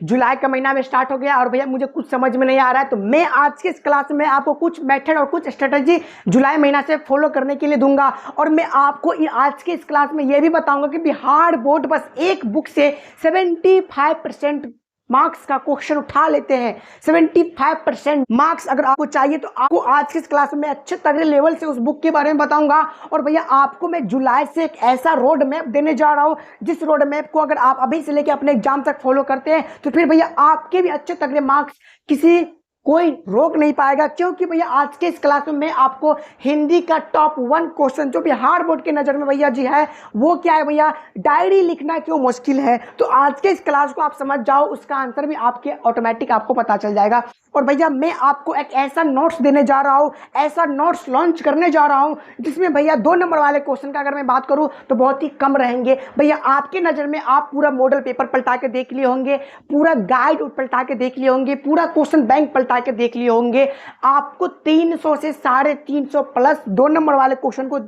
जुलाई का महीना में स्टार्ट हो गया और भैया मुझे कुछ समझ में नहीं आ रहा है, तो मैं आज के इस क्लास में आपको कुछ मेथड और कुछ स्ट्रेटजी जुलाई महीना से फॉलो करने के लिए दूंगा। और मैं आपको आज के इस क्लास में यह भी बताऊंगा कि बिहार बोर्ड बस एक बुक से 75% मार्क्स का क्वेश्चन उठा लेते हैं। 75% मार्क्स अगर आपको चाहिए तो आपको आज की इस क्लास में अच्छे तगड़े लेवल से उस बुक के बारे में बताऊंगा। और भैया आपको मैं जुलाई से एक ऐसा रोड मैप देने जा रहा हूं जिस रोड मैप को अगर आप अभी से लेके अपने एग्जाम तक फॉलो करते हैं तो फिर भैया आपके भी अच्छे तगड़े मार्क्स कोई रोक नहीं पाएगा। क्योंकि भैया आज के इस क्लास में मैं आपको हिंदी का टॉप 1 क्वेश्चन जो बिहार बोर्ड के नज़र में भैया जी है वो क्या है भैया, डायरी लिखना क्यों मुश्किल है। तो आज के इस क्लास को आप समझ जाओ, उसका आंसर भी आपके ऑटोमेटिक आपको पता चल जाएगा। और भैया मैं आपको एक ऐसा नोट्स देने जा रहा हूँ, ऐसा नोट्स लॉन्च करने जा रहा हूँ जिसमें भैया 2 नंबर वाले क्वेश्चन का अगर मैं बात करूँ तो बहुत ही कम रहेंगे। भैया आपके नज़र में आप पूरा मॉडल पेपर पलटा के देख लिए होंगे, पूरा गाइड पलटा के देख लिए होंगे, पूरा क्वेश्चन बैंक पलटा के देख लिए होंगे। आपको 300 से 350 प्लस 2 नंबर वाले क्वेश्चन को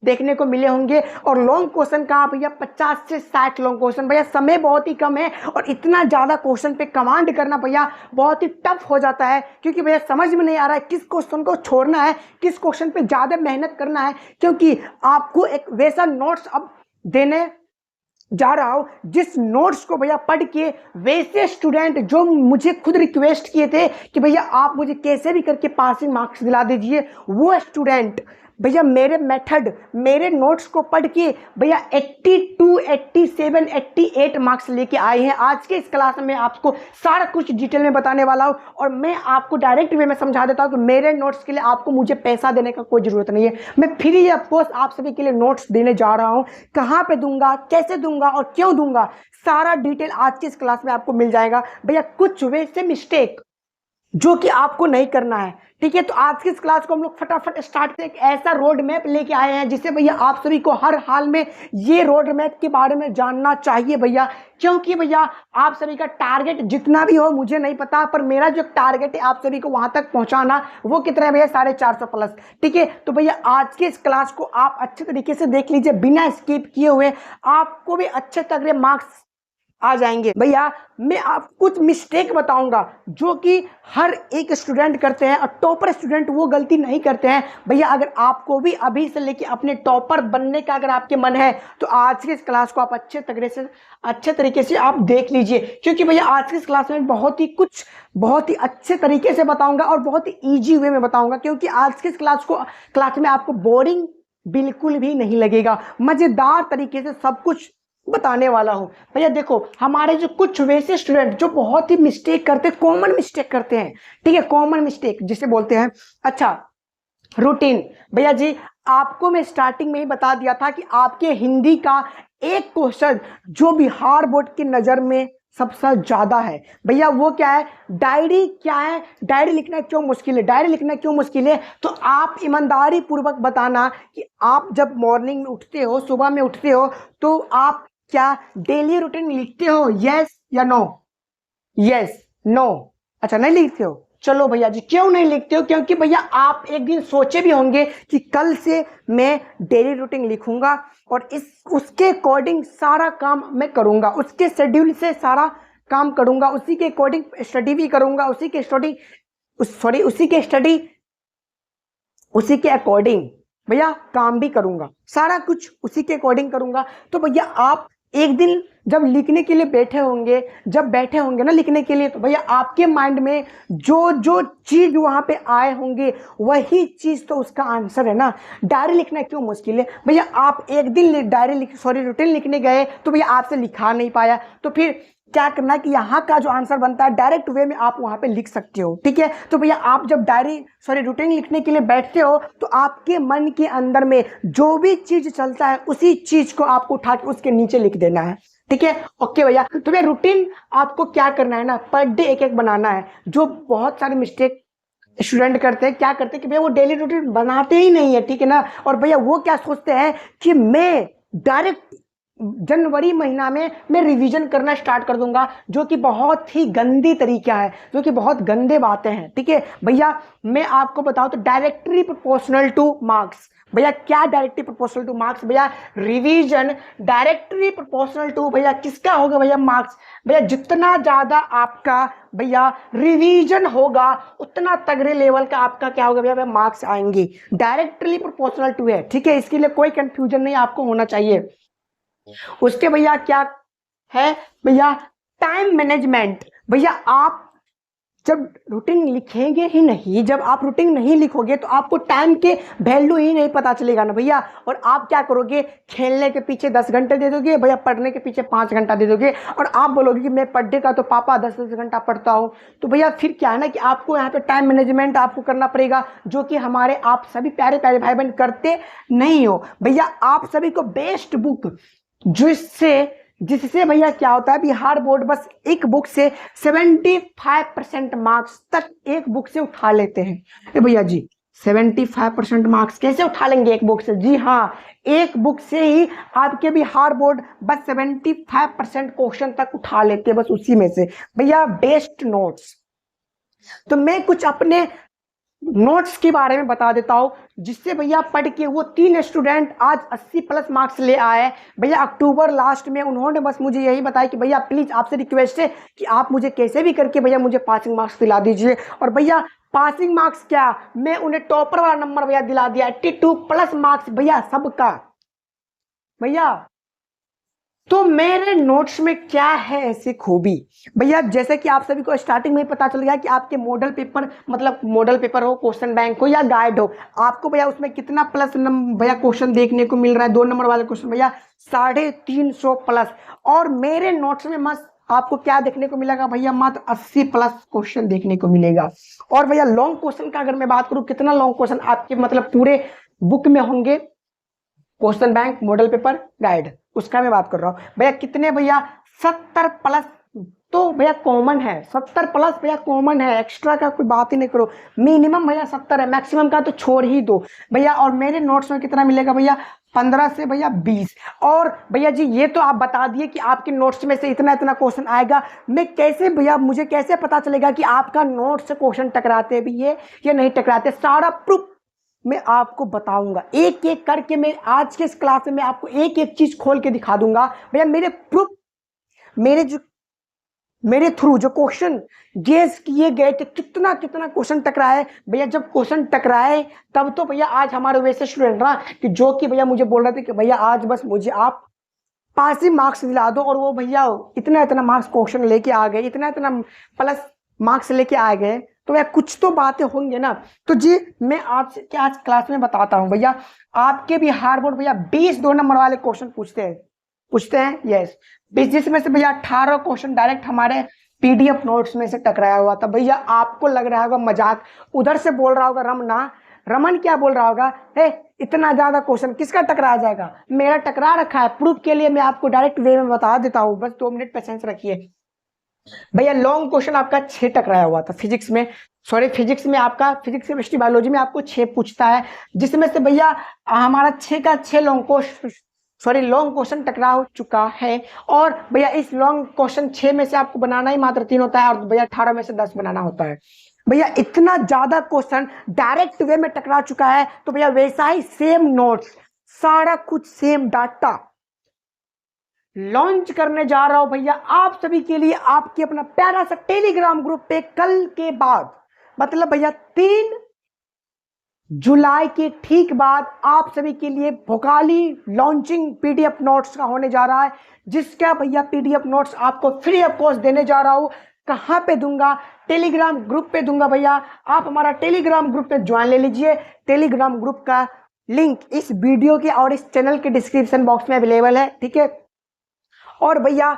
देखने को मिले होंगे। और लॉन्ग क्वेश्चन का भैया 50 से 60 लॉन्ग क्वेश्चन। भैया समय बहुत ही कम है और इतना ज़्यादा क्वेश्चन पे कमांड करना भैया बहुत ही टफ हो जाता है। क्योंकि भैया समझ में नहीं आ रहा है किस क्वेश्चन को छोड़ना है, किस क्वेश्चन पे ज़्यादा मेहनत करना है। क्योंकि आपको एक वैसा नोट्स अब देने जा रहा हूं जिस नोट्स को भैया पढ़ के वैसे स्टूडेंट जो मुझे खुद रिक्वेस्ट किए थे कि भैया आप मुझे कैसे भी करके पासिंग मार्क्स दिला दीजिए, वो स्टूडेंट भैया मेरे मेथड मेरे नोट्स को पढ़ के भैया 82, 87, 88 मार्क्स लेके आए हैं। आज के इस क्लास में आपको सारा कुछ डिटेल में बताने वाला हूं और मैं आपको डायरेक्ट वे में समझा देता हूं कि मेरे नोट्स के लिए आपको मुझे पैसा देने का कोई ज़रूरत नहीं है। मैं फ्री ऑफ कॉस्ट आप सभी के लिए नोट्स देने जा रहा हूं। कहाँ पे दूंगा, कैसे दूंगा और क्यों दूंगा, सारा डिटेल आज की इस क्लास में आपको मिल जाएगा। भैया कुछ वैसे मिस्टेक जो कि आपको नहीं करना है, ठीक है। तो आज की इस क्लास को हम लोग फटाफट स्टार्ट करते हैं। एक ऐसा रोड मैप लेके आए हैं जिससे भैया आप सभी को हर हाल में ये रोड मैप के बारे में जानना चाहिए भैया। क्योंकि भैया आप सभी का टारगेट जितना भी हो मुझे नहीं पता, पर मेरा जो टारगेट है आप सभी को वहां तक पहुंचाना वो कितना है भैया, 450 प्लस, ठीक है। तो भैया आज की इस क्लास को आप अच्छे तरीके से देख लीजिए, बिना स्किप किए हुए आपको भी अच्छे तगड़े मार्क्स आ जाएंगे। भैया मैं आपको कुछ मिस्टेक बताऊंगा जो कि हर एक स्टूडेंट करते हैं और टॉपर स्टूडेंट वो गलती नहीं करते हैं। भैया अगर आपको भी अभी से लेके अपने टॉपर बनने का अगर आपके मन है तो आज की इस क्लास को आप अच्छे तरीके से आप देख लीजिए। क्योंकि भैया आज की इस क्लास में बहुत ही अच्छे तरीके से बताऊंगा और बहुत ही ईजी वे में बताऊंगा। क्योंकि आज की इस क्लास में आपको बोरिंग बिल्कुल भी नहीं लगेगा, मजेदार तरीके से सब कुछ बताने वाला हूं। भैया देखो हमारे जो कुछ वैसे स्टूडेंट जो बहुत ही मिस्टेक करते हैं, कॉमन मिस्टेक करते हैं, ठीक है, कॉमन मिस्टेक जिसे बोलते हैं। अच्छा रूटीन, भैया जी आपको मैं स्टार्टिंग में ही बता दिया था कि आपके हिंदी का एक क्वेश्चन जो बिहार बोर्ड की नजर में सबसे ज्यादा है भैया वो क्या है, डायरी। क्या है डायरी लिखना क्यों मुश्किल है, डायरी लिखना क्यों मुश्किल है। तो आप ईमानदारी पूर्वक बताना कि आप जब मॉर्निंग में उठते हो, सुबह में उठते हो तो आप क्या डेली रूटीन लिखते हो, यस या नो, यस नो, अच्छा नहीं लिखते हो। चलो भैया जी क्यों नहीं लिखते हो, क्योंकि भैया आप एक दिन सोचे भी होंगे कि कल से मैं डेली रूटीन लिखूंगा और उसके अकॉर्डिंग सारा काम मैं करूंगा, उसके शेड्यूल से सारा काम करूंगा, उसी के अकॉर्डिंग स्टडी भी करूंगा, उसी के अकॉर्डिंग भैया काम भी करूंगा, सारा कुछ उसी के अकॉर्डिंग करूंगा। तो भैया आप एक दिन जब लिखने के लिए बैठे होंगे ना लिखने के लिए, तो भैया आपके माइंड में जो चीज वहां पे आए होंगे वही चीज तो उसका आंसर है ना। डायरी लिखना क्यों मुश्किल है भैया, आप एक दिन रूटीन लिखने गए तो भैया आपसे लिखा नहीं पाया, तो फिर क्या करना है कि यहाँ का जो आंसर बनता है डायरेक्ट वे में आप वहां पे लिख सकते हो, ठीक है। तो भैया आप जब रूटीन लिखने के लिए बैठते हो तो आपके मन के अंदर में जो भी चीज चलता है उसी चीज को आपको उठा के उसके नीचे लिख देना है, ठीक है। ओके भैया, तो भैया रूटीन आपको क्या करना है ना, पर डे एक बनाना है। जो बहुत सारे मिस्टेक स्टूडेंट करते हैं, क्या करते हैं कि भैया वो डेली रूटीन बनाते ही नहीं है, ठीक है ना। और भैया वो क्या सोचते हैं कि मैं डायरेक्ट जनवरी महीना में मैं रिवीजन करना स्टार्ट कर दूंगा, जो कि बहुत ही गंदी तरीका है, जो कि बहुत गंदे बातें हैं, ठीक है। भैया मैं आपको बताऊं तो डायरेक्टली प्रोपोर्शनल टू मार्क्स, भैया क्या डायरेक्टली प्रोपोर्शनल टू मार्क्स? भैया रिवीजन डायरेक्टली प्रोपोर्शनल टू भैया किसका होगा भैया? मार्क्स। भैया जितना ज्यादा आपका भैया रिवीजन होगा उतना तगड़े लेवल का आपका क्या होगा भैया? मार्क्स आएंगे। डायरेक्टली प्रोपोर्शनल टू है, ठीक है, इसके लिए कोई कंफ्यूजन नहीं आपको होना चाहिए। उसके भैया क्या है भैया? Time management. भैया आप जब रूटीन लिखेंगे ही नहीं, जब आप रूटीन नहीं लिखोगे तो आपको टाइम के वैल्यू ही नहीं पता चलेगा ना भैया। और आप क्या करोगे? खेलने के पीछे 10 घंटे दे दोगे भैया, पढ़ने के पीछे 5 घंटा दे दोगे, और आप बोलोगे कि मैं पढ़ने का तो पापा 10-10 घंटा पढ़ता हूँ। तो भैया फिर क्या है ना कि आपको यहाँ पे टाइम मैनेजमेंट आपको करना पड़ेगा, जो कि हमारे आप सभी प्यारे प्यारे भाई बहन करते नहीं हो। भैया आप सभी को बेस्ट बुक जिससे भैया क्या होता है, बिहार बोर्ड बस एक बुक से 75% मार्क्स तक एक बुक से उठा लेते हैं। भैया जी 75% मार्क्स कैसे उठा लेंगे एक बुक से? जी हाँ, एक बुक से ही आपके बिहार बोर्ड बस 75% क्वेश्चन तक उठा लेते हैं, बस उसी में से। भैया बेस्ट नोट्स, तो मैं कुछ अपने नोट्स के बारे में बता देता हूं, जिससे भैया पढ़ के वो 3 स्टूडेंट आज 80+ मार्क्स ले आए भैया अक्टूबर लास्ट में। उन्होंने बस मुझे यही बताया कि भैया प्लीज आपसे रिक्वेस्ट है कि आप मुझे कैसे भी करके भैया मुझे पासिंग मार्क्स दिला दीजिए। और भैया पासिंग मार्क्स क्या, मैं उन्हें टॉपर वाला नंबर भैया दिला दिया, 82+ मार्क्स भैया सबका। भैया तो मेरे नोट्स में क्या है ऐसी खूबी? भैया जैसे कि आप सभी को स्टार्टिंग में ही पता चल गया कि आपके मॉडल पेपर, मतलब मॉडल पेपर हो, क्वेश्चन बैंक हो या गाइड हो, आपको भैया उसमें कितना प्लस भैया क्वेश्चन देखने को मिल रहा है? 2 नंबर वाले क्वेश्चन भैया 350+ और मेरे नोट्स में मस्त आपको क्या देखने को मिलेगा भैया? मात्र 80+ क्वेश्चन देखने को मिलेगा। और भैया लॉन्ग क्वेश्चन का अगर मैं बात करूं, कितना लॉन्ग क्वेश्चन आपके मतलब पूरे बुक में होंगे? Question bank, model paper, guide, उसका मैं बात कर रहा हूँ भैया। कितने भैया? 70+। तो भैया कॉमन है 70+ भैया, कॉमन है, एक्स्ट्रा का कोई बात ही नहीं करो। मिनिमम भैया 70 है, मैक्सिमम का तो छोड़ ही दो भैया। और मेरे नोट्स में कितना मिलेगा भैया? 15 से भैया 20। और भैया जी ये तो आप बता दिए कि आपके नोट्स में से इतना इतना क्वेश्चन आएगा, मैं कैसे भैया, मुझे कैसे पता चलेगा कि आपका नोट्स से क्वेश्चन टकराते भी है या नहीं टकराते? सारा प्रूफ मैं आपको बताऊंगा, एक एक करके। मैं आज के इस क्लास में मैं आपको एक एक चीज खोल के दिखा दूंगा भैया। मेरे प्रूफ, मेरे थ्रू जो क्वेश्चन गेस किए गए थे, कितना कितना क्वेश्चन टकराए भैया। जब क्वेश्चन टकराए तब तो भैया आज हमारे वैसे स्टूडेंट ना कि जो कि भैया मुझे बोल रहे थे कि भैया आज बस मुझे आप पासिंग मार्क्स दिला दो, और वो भैया इतना इतना मार्क्स क्वेश्चन लेके आ गए, इतना इतना प्लस मार्क्स लेके आ गए। तो भैया कुछ तो बातें होंगे ना। तो जी मैं आज क्लास में बताता हूं भैया। आपके बिहार बोर्ड भैया 20 2 नंबर वाले क्वेश्चन पूछते हैं यस 20, जिसमें से भैया 18 क्वेश्चन डायरेक्ट हमारे पीडीएफ नोट्स में से टकराया हुआ था। भैया आपको लग रहा होगा मजाक, उधर से बोल रहा होगा रमन क्या बोल रहा होगा, इतना ज्यादा क्वेश्चन किसका टकराया जाएगा? मेरा टकरा रखा है। प्रूफ के लिए मैं आपको डायरेक्ट वे में बता देता हूँ, बस 2 मिनट पेशेंस रखिए भैया। लॉन्ग क्वेश्चन आपका 6 टकराया हुआ था फिजिक्स में, फिजिक्स में आपका, फिजिक्स केमिस्ट्री बायोलॉजी में आपको 6 पूछता है, जिसमें से भैया हमारा 6 का 6 लॉन्ग क्वेश्चन टकरा हो चुका है। और भैया इस लॉन्ग क्वेश्चन 6 में से आपको बनाना ही मात्र 3 होता है, और भैया 18 में से 10 बनाना होता है। भैया इतना ज्यादा क्वेश्चन डायरेक्ट वे में टकरा चुका है, तो भैया वैसा ही सेम नोट्स, सारा कुछ सेम डाटा लॉन्च करने जा रहा हूं भैया आप सभी के लिए, आपके अपना प्यारा सा टेलीग्राम ग्रुप पे कल के बाद, मतलब भैया 3 जुलाई के ठीक बाद आप सभी के लिए भोकाली लॉन्चिंग पीडीएफ नोट्स का होने जा रहा है, जिसका भैया पीडीएफ नोट्स आपको फ्री ऑफ कॉस्ट देने जा रहा हूं। कहां पे दूंगा? टेलीग्राम ग्रुप पे दूंगा भैया। आप हमारा टेलीग्राम ग्रुप पे ज्वाइन ले लीजिए। टेलीग्राम ग्रुप का लिंक इस वीडियो के और इस चैनल के डिस्क्रिप्शन बॉक्स में अवेलेबल है, ठीक है। और भैया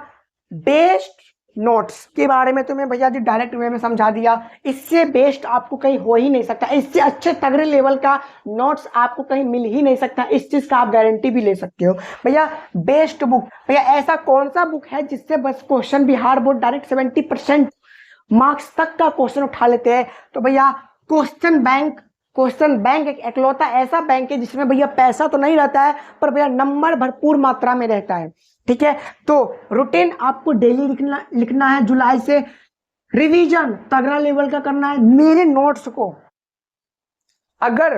बेस्ट नोट्स के बारे में तो मैं भैया जी डायरेक्ट वे में समझा दिया, इससे बेस्ट आपको कहीं हो ही नहीं सकता, इससे अच्छे तगड़े लेवल का नोट्स आपको कहीं मिल ही नहीं सकता, इस चीज का आप गारंटी भी ले सकते हो भैया। बेस्ट बुक भैया, ऐसा कौन सा बुक है जिससे बस question Bihar board direct 70% marks तक का क्वेश्चन उठा लेते हैं? तो भैया क्वेश्चन बैंक एक एकलौता ऐसा बैंक है जिसमें भैया पैसा तो नहीं रहता है, पर भैया नंबर भरपूर मात्रा में रहता है, ठीक है। तो रूटीन आपको डेली लिखना है, जुलाई से रिवीजन तगड़ा लेवल का करना है। मेरे नोट्स को अगर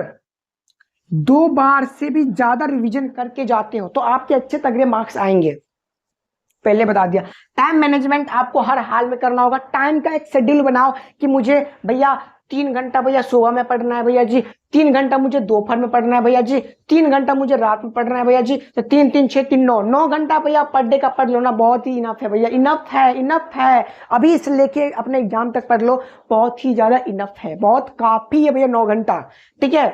2 बार से भी ज्यादा रिवीजन करके जाते हो तो आपके अच्छे तगड़े मार्क्स आएंगे। पहले बता दिया। टाइम मैनेजमेंट आपको हर हाल में करना होगा। टाइम का एक शेड्यूल बनाओ कि मुझे भैया 3 घंटा भैया सुबह में पढ़ना है भैया जी, 3 घंटा मुझे दोपहर में पढ़ना है भैया जी, 3 घंटा मुझे रात में पढ़ना है भैया जी। तो 3 3 6 3 9 9 घंटा भैया पर डे का पढ़ लो ना, बहुत ही इनफ है भैया, इनफ है, इनफ है। अभी से लेके अपने एग्जाम तक पढ़ लो, बहुत ही ज्यादा इनफ है, बहुत काफी है भैया 9 घंटा। ठीक है।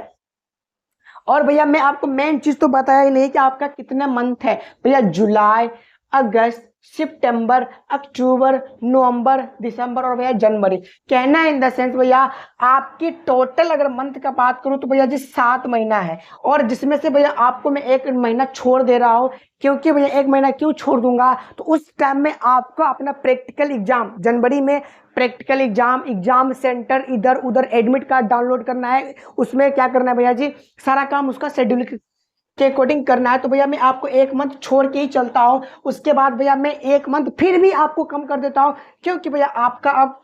और भैया मैं आपको मेन चीज तो बताया ही नहीं कि आपका कितना मंथ है भैया, जुलाई, अगस्त, सितंबर, अक्टूबर, नवंबर, दिसंबर और भैया जनवरी। कहना इन द सेंस भैया आपकी टोटल अगर मंथ का बात करूं तो भैया जी 7 महीना है, और जिसमें से भैया आपको मैं 1 महीना छोड़ दे रहा हूं। क्योंकि भैया 1 महीना क्यों छोड़ दूंगा, तो उस टाइम में आपको अपना प्रैक्टिकल एग्जाम जनवरी में, प्रैक्टिकल एग्जाम सेंटर इधर उधर एडमिट कार्ड डाउनलोड करना है, उसमें क्या करना है भैया जी, सारा काम उसका शेड्यूल के अकॉर्डिंग करना है। तो भैया मैं आपको 1 मंथ छोड़ के ही चलता हूँ, उसके बाद भैया मैं 1 मंथ फिर भी आपको कम कर देता हूँ। क्योंकि भैया आपका अब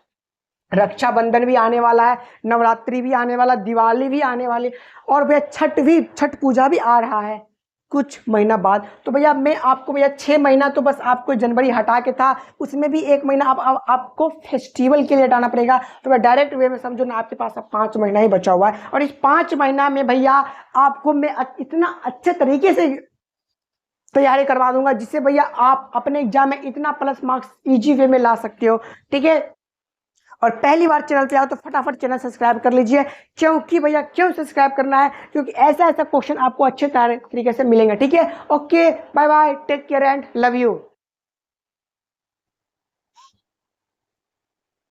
रक्षाबंधन भी आने वाला है, नवरात्रि भी आने वाला, दिवाली भी आने वाली, और भैया छठ पूजा भी आ रहा है कुछ महीना बाद। तो भैया मैं आपको भैया 6 महीना तो बस आपको जनवरी हटा के था, उसमें भी 1 महीना आपको फेस्टिवल के लिए हटाना पड़ेगा। तो भैया डायरेक्ट वे में समझो ना, आपके पास अब 5 महीना ही बचा हुआ है, और इस 5 महीना में भैया आपको मैं इतना अच्छे तरीके से तैयारी करवा दूंगा जिससे भैया आप अपने एग्जाम में इतना प्लस मार्क्स इजी वे में ला सकते हो। ठीक है। और पहली बार चैनल पे आओ तो फटाफट चैनल सब्सक्राइब कर लीजिए। क्योंकि भैया क्यों सब्सक्राइब करना है, क्योंकि ऐसा ऐसा क्वेश्चन आपको अच्छे तरीके से मिलेंगे। ठीक है। Okay, bye bye, take care and love you.